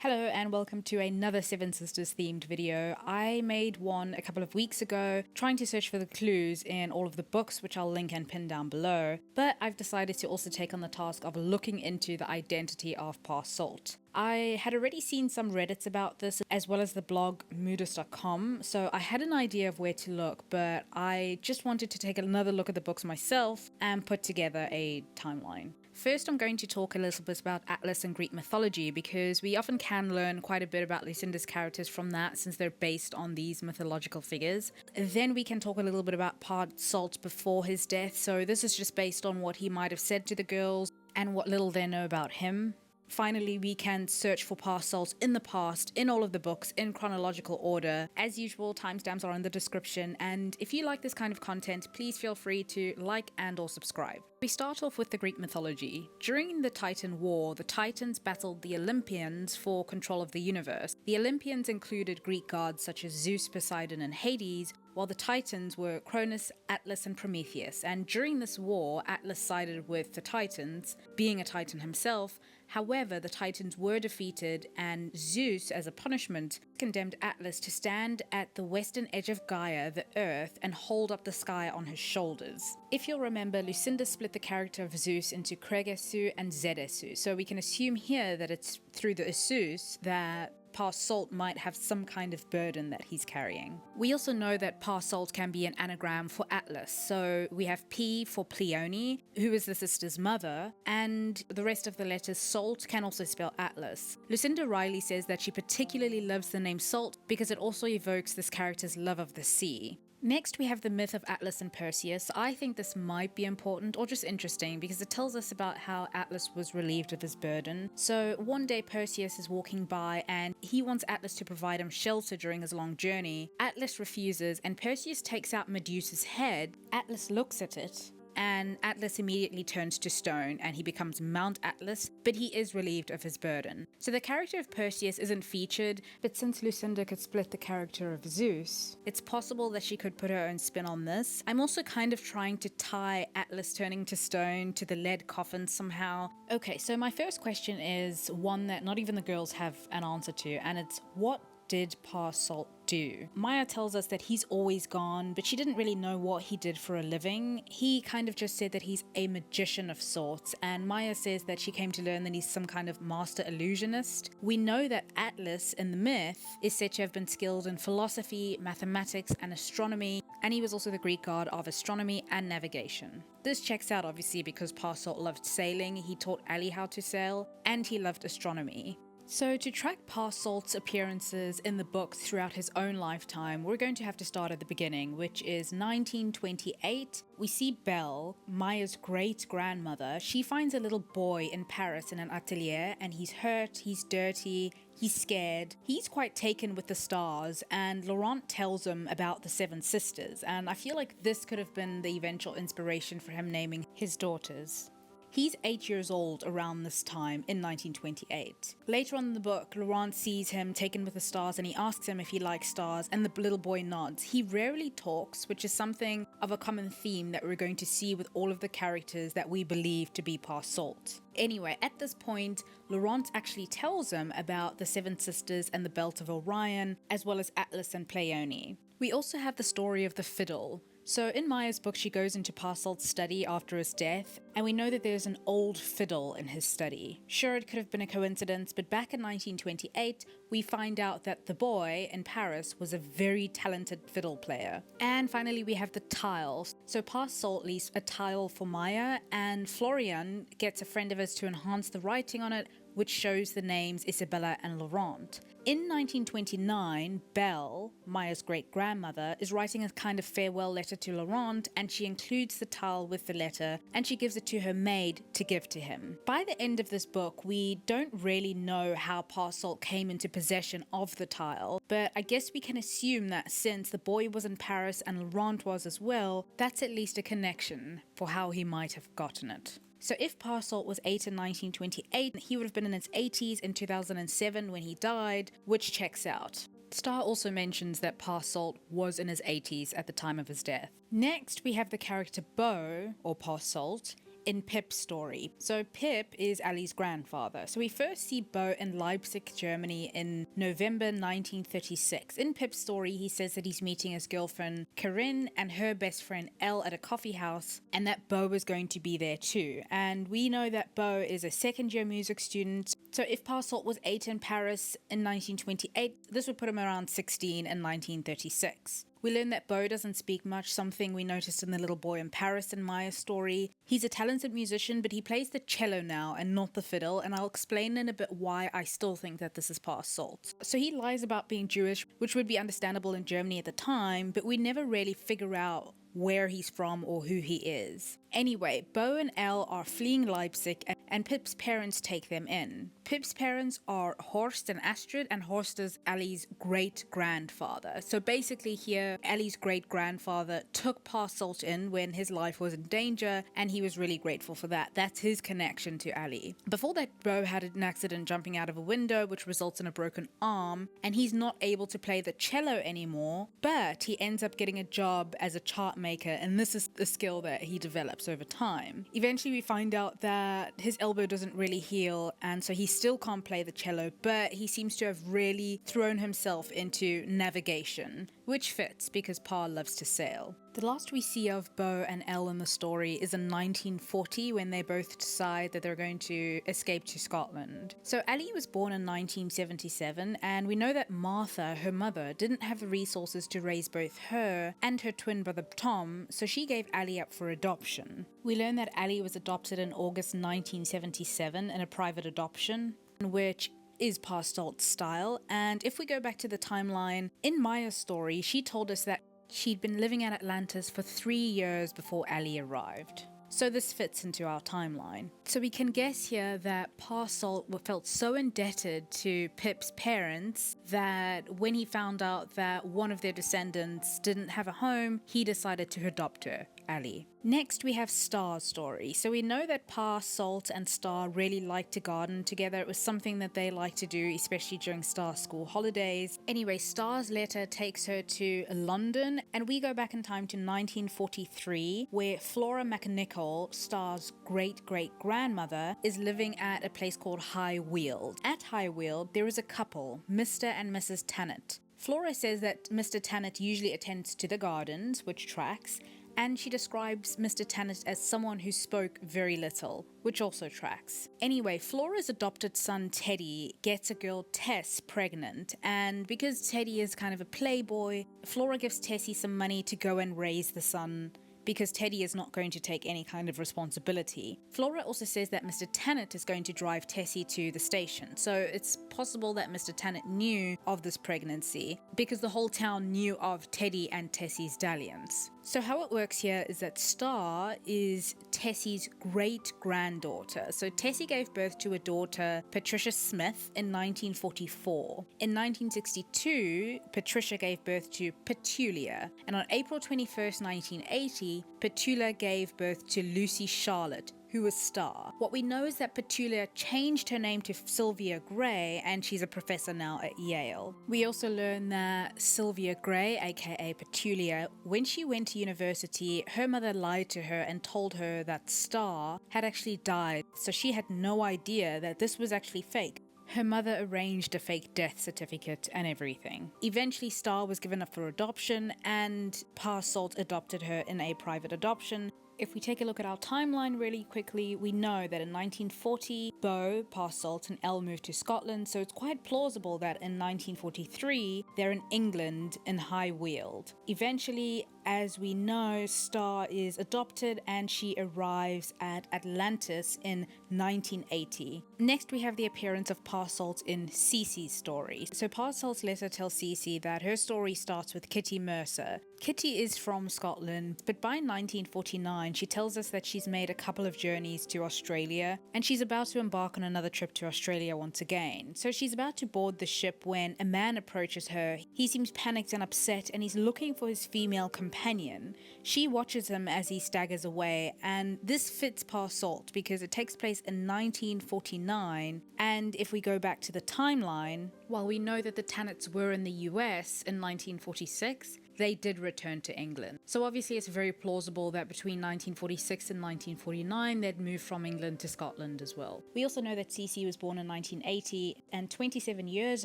Hello and welcome to another Seven Sisters themed video. I made one a couple of weeks ago trying to search for the clues in all of the books, which I'll link and pin down below, but I've decided to also take on the task of looking into the identity of Parsalt. I had already seen some Reddits about this as well as the blog moodus.com, so I had an idea of where to look, but I just wanted to take another look at the books myself and put together a timeline. First, I'm going to talk a little bit about Atlas and Greek mythology because we often can learn quite a bit about Lucinda's characters from that since they're based on these mythological figures. Then we can talk a little bit about Parsalt before his death, so this is just based on what he might have said to the girls and what little they know about him. Finally, we can search for Parsalt in the past, in all of the books, in chronological order. As usual, timestamps are in the description, and if you like this kind of content, please feel free to like and or subscribe. We start off with the Greek mythology. During the Titan War, the Titans battled the Olympians for control of the universe. The Olympians included Greek gods such as Zeus, Poseidon, and Hades, while the Titans were Cronus, Atlas, and Prometheus. And during this war, Atlas sided with the Titans, being a Titan himself. However, the Titans were defeated, and Zeus, as a punishment, condemned Atlas to stand at the western edge of Gaia, the Earth, and hold up the sky on his shoulders. If you'll remember, Lucinda split the character of Zeus into Kregesu and Zedesu, so we can assume here that it's through the Zeus that Parsalt might have some kind of burden that he's carrying. We also know that Parsalt can be an anagram for Atlas, so we have P for Pleione, who is the sister's mother, and the rest of the letters Salt can also spell Atlas. Lucinda Riley says that she particularly loves the name Salt because it also evokes this character's love of the sea. Next, we have the myth of Atlas and Perseus. I think this might be important or just interesting because it tells us about how Atlas was relieved of his burden. So one day Perseus is walking by and he wants Atlas to provide him shelter during his long journey. Atlas refuses and Perseus takes out Medusa's head. Atlas looks at it and Atlas immediately turns to stone and he becomes Mount Atlas, but he is relieved of his burden. So the character of Perseus isn't featured, but since Lucinda could split the character of Zeus, it's possible that she could put her own spin on this. I'm also kind of trying to tie Atlas turning to stone to the lead coffin somehow. Okay, so my first question is one that not even the girls have an answer to, and it's what did Parsalt do? Maia tells us that he's always gone, but she didn't really know what he did for a living. He kind of just said that he's a magician of sorts, and Maia says that she came to learn that he's some kind of master illusionist. We know that Atlas in the myth is said to have been skilled in philosophy, mathematics, and astronomy, and he was also the Greek god of astronomy and navigation. This checks out obviously because Parsalt loved sailing, he taught Ali how to sail, and he loved astronomy. So to track Parsalt's appearances in the books throughout his own lifetime, we're going to have to start at the beginning, which is 1928. We see Belle, Maia's great-grandmother. She finds a little boy in Paris in an atelier, and he's hurt, he's dirty, he's scared. He's quite taken with the stars, and Laurent tells him about the Seven Sisters, and I feel like this could have been the eventual inspiration for him naming his daughters. He's 8 years old around this time in 1928. Later on in the book, Laurent sees him taken with the stars and he asks him if he likes stars, and the little boy nods. He rarely talks, which is something of a common theme that we're going to see with all of the characters that we believe to be Parsalt. Anyway, at this point, Laurent actually tells him about the Seven Sisters and the Belt of Orion, as well as Atlas and Pleione. We also have the story of the fiddle. So in Maia's book, she goes into Parsalt's study after his death, and we know that there's an old fiddle in his study. Sure, it could have been a coincidence, but back in 1928, we find out that the boy in Paris was a very talented fiddle player. And finally, we have the tiles. So Parsalt leaves a tile for Maia, and Florian gets a friend of his to enhance the writing on it, which shows the names Isabella and Laurent. In 1929, Belle, Maia's great-grandmother, is writing a kind of farewell letter to Laurent, and she includes the tile with the letter, and she gives it to her maid to give to him. By the end of this book, we don't really know how Parsalt came into possession of the tile, but I guess we can assume that since the boy was in Paris and Laurent was as well, that's at least a connection for how he might have gotten it. So if Parsalt was 8 in 1928, he would have been in his 80s in 2007 when he died, which checks out. Star also mentions that Parsalt was in his 80s at the time of his death. Next, we have the character Beau, or Parsalt. in Pip's story. So Pip is Ali's grandfather. So we first see Bo in Leipzig, Germany in November 1936. In Pip's story, he says that he's meeting his girlfriend Corinne and her best friend Elle at a coffee house, and that Bo is going to be there too. And we know that Bo is a second-year music student. So if Parsault was 8 in Paris in 1928, this would put him around 16 in 1936. We learn that Bo doesn't speak much, something we noticed in The Little Boy in Paris in Maia's story. He's a talented musician, but he plays the cello now and not the fiddle, and I'll explain in a bit why I still think that this is Parsault. So he lies about being Jewish, which would be understandable in Germany at the time, but we never really figure out where he's from or who he is. Anyway, Bo and Elle are fleeing Leipzig and Pip's parents take them in. Pip's parents are Horst and Astrid, and Horst is Ali's great-grandfather. So basically here, Ali's great-grandfather took Parsault in when his life was in danger, and he was really grateful for that. That's his connection to Ali. Before that, Bo had an accident jumping out of a window, which results in a broken arm, and he's not able to play the cello anymore, but he ends up getting a job as a chart maker, and this is the skill that he develops over time. Eventually we find out that his elbow doesn't really heal, and so he still can't play the cello, but he seems to have really thrown himself into navigation, which fits because Pa loves to sail. The last we see of Bo and Elle in the story is in 1940 when they both decide that they're going to escape to Scotland. So Ali was born in 1977, and we know that Martha, her mother, didn't have the resources to raise both her and her twin brother Tom, so she gave Ali up for adoption. We learn that Ali was adopted in August 1977 in a private adoption, which is Parsault's style. And if we go back to the timeline, in Maia's story, she told us that she'd been living at Atlantis for 3 years before Ali arrived. So this fits into our timeline. So we can guess here that Parsault felt so indebted to Pip's parents that when he found out that one of their descendants didn't have a home, he decided to adopt her, Ali. Next, we have Star's story. So we know that Parsault and Star really liked to garden together. It was something that they liked to do, especially during Star's school holidays. Anyway, Star's letter takes her to London, and we go back in time to 1943, where Flora McNichol, Star's great-great-grandmother, is living at a place called High Weald. At High Weald, there is a couple, Mr. and Mrs. Tanit. Flora says that Mr. Tanit usually attends to the gardens, which tracks, and she describes Mr. Tanit as someone who spoke very little, which also tracks. Anyway, Flora's adopted son Teddy gets a girl Tess pregnant, and because Teddy is kind of a playboy, Flora gives Tessie some money to go and raise the son, because Teddy is not going to take any kind of responsibility. Flora also says that Mr. Tanit is going to drive Tessie to the station, so it's possible that Mr. Tanit knew of this pregnancy because the whole town knew of Teddy and Tessie's dalliance. So how it works here is that Star is Tessie's great-granddaughter. So Tessie gave birth to a daughter, Patricia Smith, in 1944. In 1962, Patricia gave birth to Petulia. And on April 21st, 1980, Petulia gave birth to Lucy Charlotte, who was Star. What we know is that Petulia changed her name to Sylvia Gray, and she's a professor now at Yale. We also learn that Sylvia Gray, aka Petulia, when she went to university, her mother lied to her and told her that Star had actually died, so she had no idea that this was actually fake. Her mother arranged a fake death certificate and everything. Eventually, Star was given up for adoption, and Parsault adopted her in a private adoption. If we take a look at our timeline really quickly, we know that in 1940, Bo, Parsault, and Elle moved to Scotland, so it's quite plausible that in 1943, they're in England in High Weald. Eventually, as we know, Star is adopted and she arrives at Atlantis in 1980. Next, we have the appearance of Parsault in CeCe's story. So Parsault's letter tells CeCe that her story starts with Kitty Mercer. Kitty is from Scotland, but by 1949, she tells us that she's made a couple of journeys to Australia, and she's about to embark on another trip to Australia once again. So she's about to board the ship when a man approaches her. He seems panicked and upset, and he's looking for his female companion. She watches him as he staggers away, and this fits Parsault because it takes place in 1949, and if we go back to the timeline, while we know that the Tanits were in the US in 1946, they did return to England. So obviously it's very plausible that between 1946 and 1949 they'd moved from England to Scotland as well. We also know that CeCe was born in 1980, and 27 years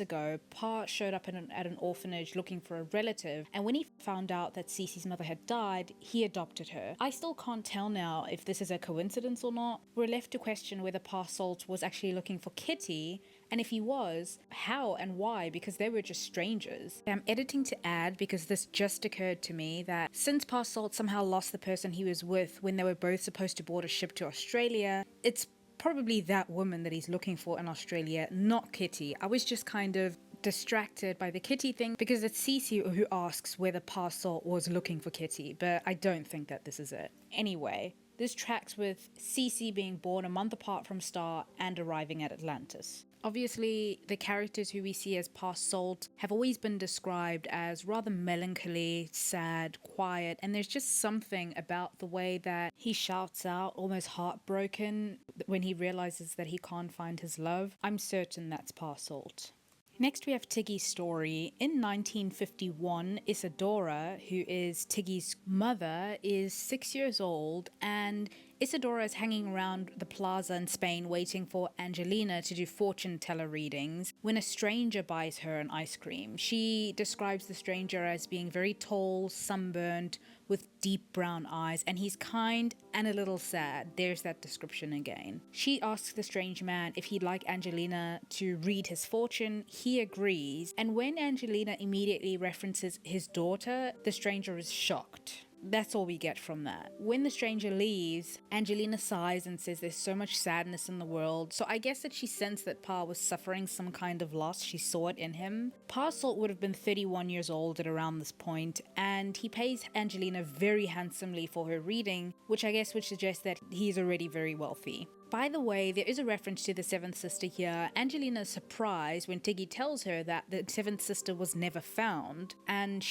ago, Pa showed up at an orphanage looking for a relative, and when he found out that CeCe's mother had died, he adopted her. I still can't tell now if this is a coincidence or not. We're left to question whether Pa Salt was actually looking for Kitty, and if he was, how and why, because they were just strangers. I'm editing to add, because this just occurred to me, that since Pa Salt somehow lost the person he was with when they were both supposed to board a ship to Australia, it's probably that woman that he's looking for in Australia, not Kitty. I was just kind of distracted by the Kitty thing because it's CeCe who asks whether Pa Salt was looking for Kitty, but I don't think that this is it. Anyway, this tracks with CeCe being born a month apart from Star and arriving at Atlantis. Obviously, the characters who we see as Pa Salt have always been described as rather melancholy, sad, quiet, and there's just something about the way that he shouts out, almost heartbroken, when he realizes that he can't find his love. I'm certain that's Pa Salt. Next we have Tiggy's story. In 1951, Isadora, who is Tiggy's mother, is 6 years old, and Isadora is hanging around the plaza in Spain waiting for Angelina to do fortune teller readings when a stranger buys her an ice cream. She describes the stranger as being very tall, sunburned, with deep brown eyes, and he's kind and a little sad. There's that description again. She asks the strange man if he'd like Angelina to read his fortune. He agrees, and when Angelina immediately references his daughter, the stranger is shocked. That's all we get from that. When the stranger leaves, Angelina sighs and says there's so much sadness in the world. So I guess that she sensed that Pa was suffering some kind of loss. She saw it in him. Pa Salt would have been 31 years old at around this point, and he pays Angelina very handsomely for her reading, which I guess would suggest that he's already very wealthy. By the way, there is a reference to the seventh sister here. Angelina is surprised when Tiggy tells her that the seventh sister was never found, and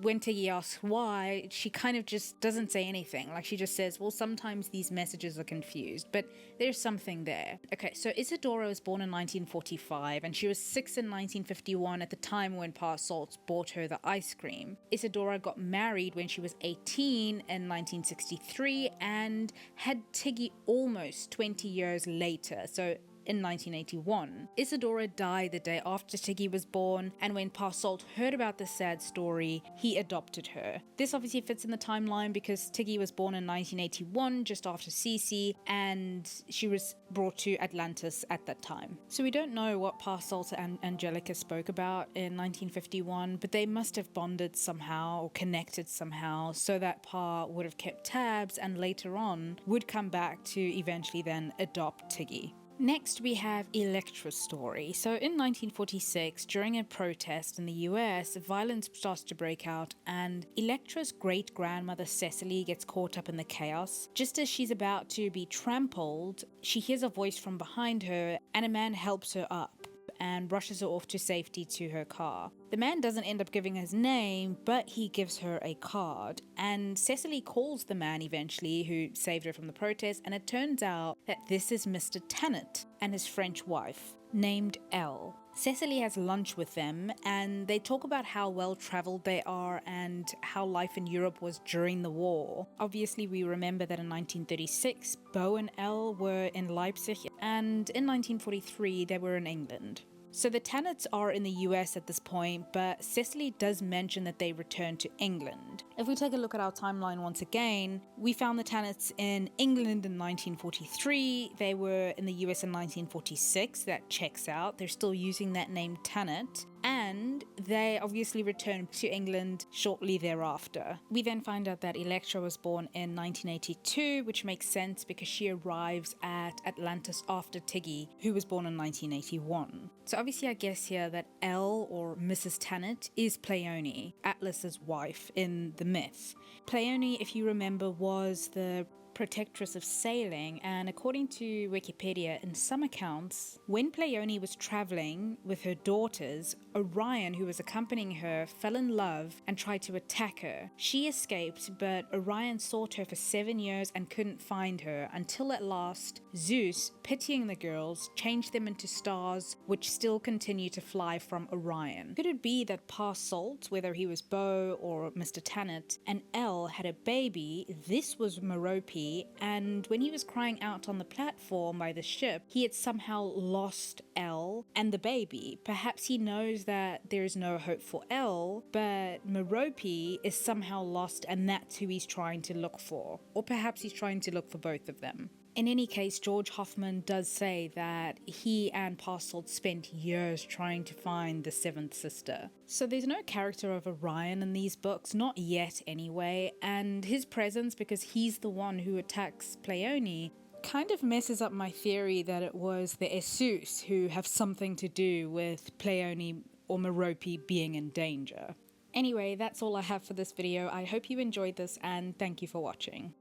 when Tiggy asks why, she kind of just doesn't say anything. Like, she just says, well, sometimes these messages are confused, but there's something there. Okay, so Isadora was born in 1945, and she was 6 in 1951 at the time when Pa Salt bought her the ice cream. Isadora got married when she was 18 in 1963 and had Tiggy almost 20 years later, so in 1981. Isadora died the day after Tiggy was born, and when Pa Salt heard about this sad story, he adopted her. This obviously fits in the timeline because Tiggy was born in 1981, just after CeCe, and she was brought to Atlantis at that time. So we don't know what Pa Salt and Angelica spoke about in 1951, but they must have bonded somehow or connected somehow so that Pa would have kept tabs and later on would come back to eventually then adopt Tiggy. Next, we have Electra's story. So in 1946, during a protest in the US, violence starts to break out, and Electra's great-grandmother Cecily gets caught up in the chaos. Just as she's about to be trampled, she hears a voice from behind her, and a man helps her up and rushes her off to safety to her car. The man doesn't end up giving his name, but he gives her a card, and Cecily calls the man eventually who saved her from the protest, and it turns out that this is Mr. Tanit and his French wife, named Elle. Cecily has lunch with them, and they talk about how well traveled they are and how life in Europe was during the war. Obviously, we remember that in 1936, Beau and Elle were in Leipzig, and in 1943, they were in England. So the Tanits are in the US at this point, but Cecily does mention that they returned to England. If we take a look at our timeline once again, we found the Tanits in England in 1943, they were in the US in 1946, that checks out, they're still using that name Tanit, and they obviously returned to England shortly thereafter. We then find out that Electra was born in 1982, which makes sense because she arrives at Atlantis after Tiggy, who was born in 1981. So obviously I guess here that Elle, or Mrs. Tanit, is Pleione, Atlas's wife in the myth. Pleione, if you remember, was the protectress of sailing, and according to Wikipedia, in some accounts, when Pleione was traveling with her daughters, Orion, who was accompanying her, fell in love and tried to attack her. She escaped, but Orion sought her for 7 years and couldn't find her, until at last, Zeus, pitying the girls, changed them into stars, which still continue to fly from Orion. Could it be that past Salt, whether he was Bo or Mr. Tanit, and Elle had a baby? This was Merope, and when he was crying out on the platform by the ship, he had somehow lost Elle and the baby. Perhaps he knows that there is no hope for Elle, but Merope is somehow lost, and that's who he's trying to look for. Or perhaps he's trying to look for both of them. In any case, George Hoffman does say that he and Parcel spent years trying to find the seventh sister. So there's no character of Orion in these books, not yet anyway, and his presence, because he's the one who attacks Pleione, kind of messes up my theory that it was the Esus who have something to do with Pleione or Merope being in danger. Anyway, that's all I have for this video. I hope you enjoyed this, and thank you for watching.